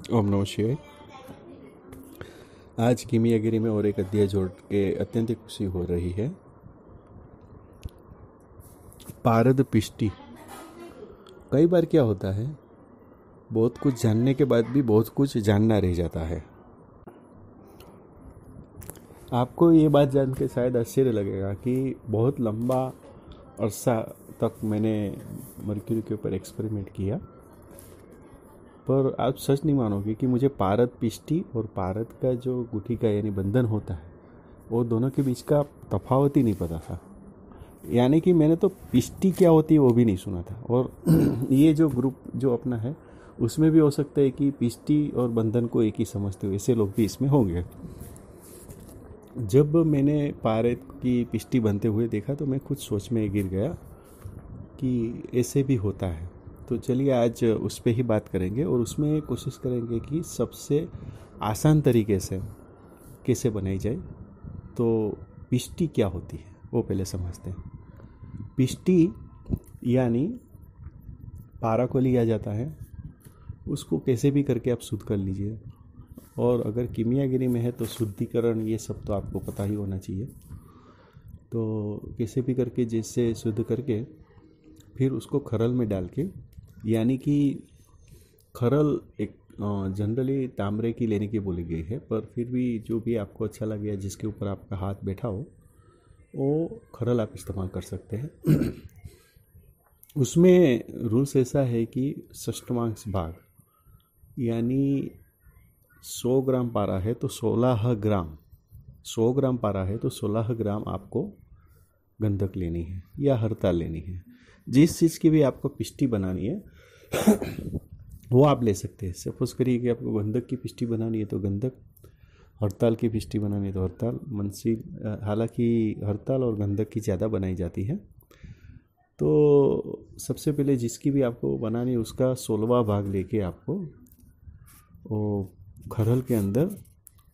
ओम नमः शिवाय। आज कीमियागिरी में और एक अध्याय जोड़ के अत्यंत खुशी हो रही है। पारद पिष्टि। कई बार क्या होता है, बहुत कुछ जानने के बाद भी बहुत कुछ जानना रह जाता है। आपको ये बात जान के शायद आश्चर्य लगेगा कि बहुत लंबा अरसा तक मैंने मर्क्यूरी के ऊपर एक्सपेरिमेंट किया, पर आप सच नहीं मानोगे कि मुझे पारद पिष्टि और पारद का जो गुठी का यानी बंधन होता है, वो दोनों के बीच का तफावत ही नहीं पता था। यानी कि मैंने तो पिष्टि क्या होती है वो भी नहीं सुना था। और ये जो ग्रुप जो अपना है उसमें भी हो सकता है कि पिष्टि और बंधन को एक ही समझते हो, ऐसे लोग भी इसमें होंगे। जब मैंने पारद की पिष्टि बनते हुए देखा तो मैं खुद सोच में गिर गया कि ऐसे भी होता है। तो चलिए आज उस पर ही बात करेंगे और उसमें कोशिश करेंगे कि सबसे आसान तरीके से कैसे बनाई जाए। तो पिष्टि क्या होती है वो पहले समझते हैं। पिष्टि यानी पारा को लिया जाता है, उसको कैसे भी करके आप शुद्ध कर लीजिए। और अगर कीमियागिरी में है तो शुद्धिकरण ये सब तो आपको पता ही होना चाहिए। तो कैसे भी करके जैसे शुद्ध करके फिर उसको खरल में डाल के, यानी कि खरल एक जनरली तांबरे की लेने की बोली गई है, पर फिर भी जो भी आपको अच्छा लगे, जिसके ऊपर आपका हाथ बैठा हो, वो खरल आप इस्तेमाल कर सकते हैं। उसमें रूल्स ऐसा है कि षष्ठमांश भाग यानी 100 ग्राम पारा है तो 16 ग्राम, 100 ग्राम पारा है तो 16 ग्राम आपको गंधक लेनी है या हरताल लेनी है। जिस चीज़ की भी आपको पिष्टि बनानी है वो आप ले सकते हैं। सपोज करिए कि आपको गंधक की पिष्टि बनानी है तो गंधक, हड़ताल की पिष्टि बनानी है तो हड़ताल, मनसी। हालांकि हड़ताल और गंधक की ज़्यादा बनाई जाती है। तो सबसे पहले जिसकी भी आपको बनानी है उसका 16वां भाग लेके आपको वो खरल के अंदर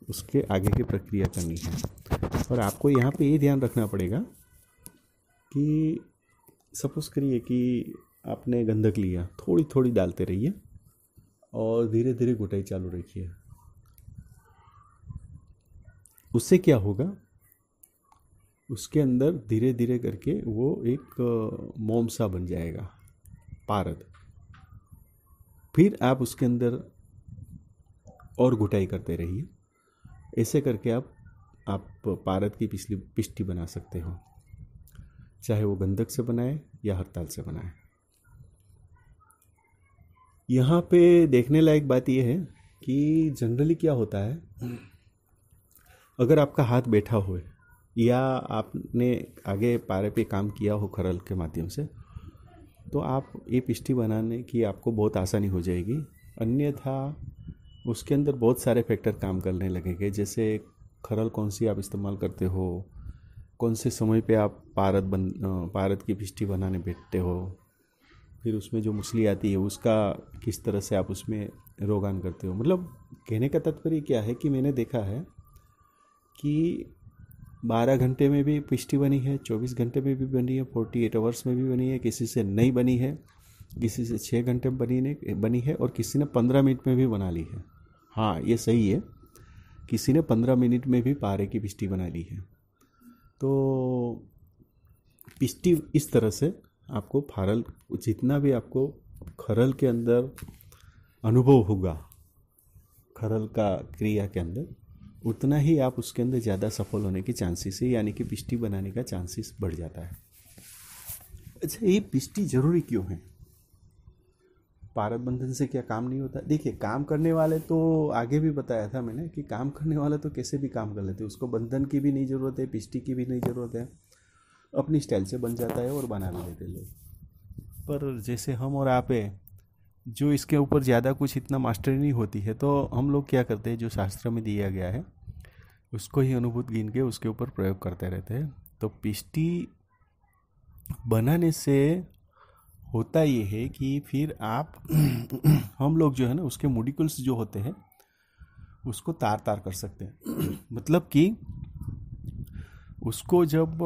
उसके आगे की प्रक्रिया करनी है। और आपको यहाँ पे ये ध्यान रखना पड़ेगा कि सपोज करिए कि आपने गंधक लिया, थोड़ी थोड़ी डालते रहिए और धीरे धीरे घुटाई चालू रखिए। उससे क्या होगा, उसके अंदर धीरे धीरे करके वो एक मोम सा बन जाएगा, पारद। फिर आप उसके अंदर और घुटाई करते रहिए। ऐसे करके आप पारद की पिष्टि बना सकते हो, चाहे वो गंधक से बनाए या हड़ताल से बनाए। यहाँ पे देखने लायक बात यह है कि जनरली क्या होता है, अगर आपका हाथ बैठा हो या आपने आगे पारे पे काम किया हो खरल के माध्यम से, तो आप ये पिष्टि बनाने की आपको बहुत आसानी हो जाएगी। अन्यथा उसके अंदर बहुत सारे फैक्टर काम करने लगेंगे, जैसे खरल कौन सी आप इस्तेमाल करते हो, कौन से समय पे आप पारद की पिष्टि बनाने बैठते हो, फिर उसमें जो मछली आती है उसका किस तरह से आप उसमें रोगान करते हो। मतलब कहने का तात्पर्य क्या है कि मैंने देखा है कि 12 घंटे में भी पिष्टि बनी है, 24 घंटे में भी बनी है, 48 आवर्स में भी बनी है, किसी से नहीं बनी है, किसी से 6 घंटे में बनी है और किसी ने 15 मिनट में भी बना ली है। हाँ, ये सही है, किसी ने 15 मिनट में भी पारे की पिष्टि बना ली है। तो पिष्टि इस तरह से आपको फारल, जितना भी आपको खरल के अंदर अनुभव होगा, खरल का क्रिया के अंदर, उतना ही आप उसके अंदर ज़्यादा सफल होने की चांसेस है, यानी कि पिष्टि बनाने का चांसेस बढ़ जाता है। अच्छा, ये पिष्टि जरूरी क्यों है? पारद बंधन से क्या काम नहीं होता? देखिए, काम करने वाले तो आगे भी बताया था मैंने कि काम करने वाले तो कैसे भी काम कर लेते हैं, उसको बंधन की भी नहीं ज़रूरत है, पिष्टि की भी नहीं ज़रूरत है, अपनी स्टाइल से बन जाता है और बना भी लेते लोग। पर जैसे हम और आप हैं, जो इसके ऊपर ज़्यादा कुछ इतना मास्टरी नहीं होती है, तो हम लोग क्या करते हैं, जो शास्त्र में दिया गया है उसको ही अनुभूत गिन के उसके ऊपर प्रयोग करते रहते हैं। तो पिष्टि बनाने से होता ये है कि फिर आप हम लोग जो है ना, उसके मोलिक्यूल्स जो होते हैं उसको तार तार कर सकते हैं। मतलब कि उसको जब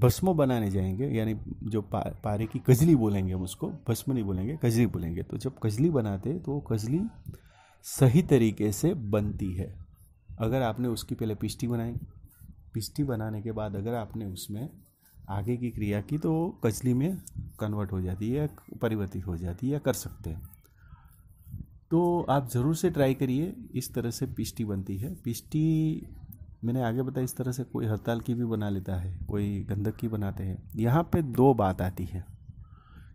भस्म बनाने जाएंगे, यानी जो पारे की कजली बोलेंगे हम उसको, भस्म नहीं बोलेंगे, कजली बोलेंगे। तो जब कजली बनाते तो वो कजली सही तरीके से बनती है। अगर आपने उसकी पहले पिष्टी बनाई, पिष्टी बनाने के बाद अगर आपने उसमें आगे की क्रिया की तो कचली में कन्वर्ट हो जाती है, परिवर्तित हो जाती है, या कर सकते हैं। तो आप ज़रूर से ट्राई करिए, इस तरह से पिष्टी बनती है। पिष्टी मैंने आगे बताया, इस तरह से कोई हड़ताल की भी बना लेता है, कोई गंधक की बनाते हैं। यहाँ पे दो बात आती है।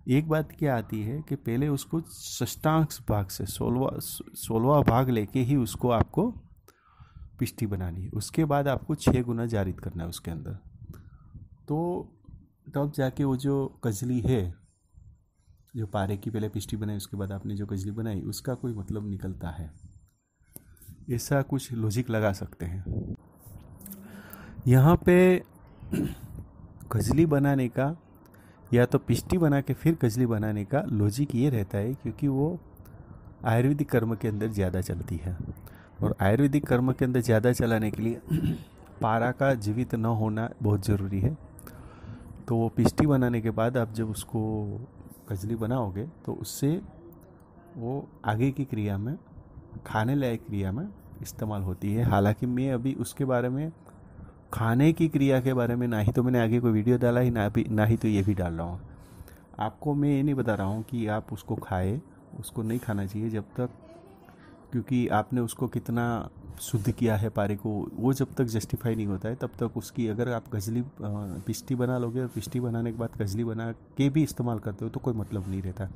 एक बात क्या आती है कि पहले उसको षष्ठांश भाग से 16वां भाग लेके ही उसको आपको पिष्टी बनानी है। उसके बाद आपको 6 गुना जारित करना है उसके अंदर। तो तब जाके वो जो कजली है, जो पारे की पहले पिष्टी बनाई उसके बाद आपने जो कजली बनाई, उसका कोई मतलब निकलता है। ऐसा कुछ लॉजिक लगा सकते हैं। यहाँ पे कजली बनाने का या तो पिष्टी बना के फिर कजली बनाने का लॉजिक ये रहता है क्योंकि वो आयुर्वेदिक कर्म के अंदर ज़्यादा चलती है, और आयुर्वेदिक कर्म के अंदर ज़्यादा चलाने के लिए पारा का जीवित न होना बहुत ज़रूरी है। तो वो पिष्टी बनाने के बाद आप जब उसको कजली बनाओगे तो उससे वो आगे की क्रिया में, खाने लायक क्रिया में इस्तेमाल होती है। हालांकि मैं अभी उसके बारे में, खाने की क्रिया के बारे में ना ही तो मैंने आगे कोई वीडियो डाला ही, ना ही तो ये भी डाल रहा हूँ। आपको मैं ये नहीं बता रहा हूँ कि आप उसको खाए, उसको नहीं खाना चाहिए जब तक, क्योंकि आपने उसको कितना शुद्ध किया है पारे को, वो जब तक जस्टिफाई नहीं होता है तब तक उसकी, अगर आप गजली पिष्टी बना लोगे और पिष्टी बनाने के बाद गजली बना के भी इस्तेमाल करते हो तो कोई मतलब नहीं रहता।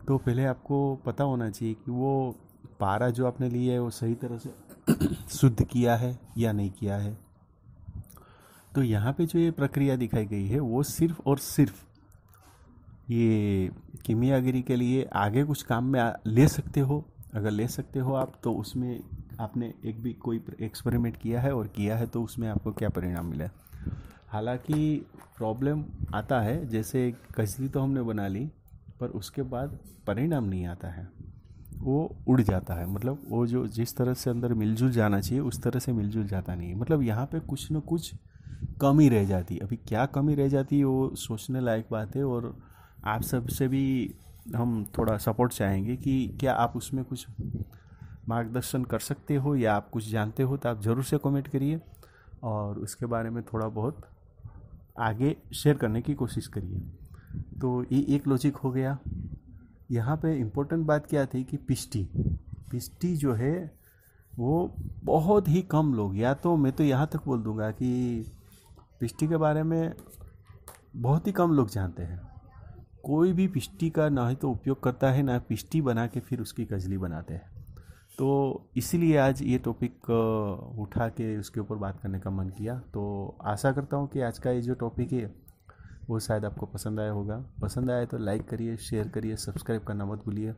तो पहले आपको पता होना चाहिए कि वो पारा जो आपने लिया है वो सही तरह से शुद्ध किया है या नहीं किया है। तो यहाँ पे जो ये प्रक्रिया दिखाई गई है वो सिर्फ और सिर्फ ये कीमियागिरी के लिए आगे कुछ काम में ले सकते हो। अगर ले सकते हो आप, तो उसमें आपने एक भी कोई एक्सपेरिमेंट किया है और किया है तो उसमें आपको क्या परिणाम मिला। हालांकि प्रॉब्लम आता है, जैसे कजली तो हमने बना ली पर उसके बाद परिणाम नहीं आता है, वो उड़ जाता है। मतलब वो जो जिस तरह से अंदर मिलजुल जाना चाहिए उस तरह से मिलजुल जाता नहीं है। मतलब यहाँ पे कुछ न कुछ कमी रह जाती है। अभी क्या कमी रह जाती है वो सोचने लायक बात है, और आप सबसे भी हम थोड़ा सपोर्ट चाहेंगे कि क्या आप उसमें कुछ मार्गदर्शन कर सकते हो या आप कुछ जानते हो तो आप ज़रूर से कमेंट करिए, और उसके बारे में थोड़ा बहुत आगे शेयर करने की कोशिश करिए। तो ये एक लॉजिक हो गया। यहाँ पे इम्पोर्टेंट बात क्या थी कि पिष्टी जो है वो बहुत ही कम लोग, या तो मैं तो यहाँ तक बोल दूँगा कि पिष्टी के बारे में बहुत ही कम लोग जानते हैं। कोई भी पिष्टी का ना ही तो उपयोग करता है, ना पिष्टी बना के फिर उसकी कजली बनाते हैं। तो इसीलिए आज ये टॉपिक उठा के उसके ऊपर बात करने का मन किया। तो आशा करता हूँ कि आज का ये जो टॉपिक है वो शायद आपको पसंद आया होगा। पसंद आया तो लाइक करिए, शेयर करिए, सब्सक्राइब करना मत भूलिए।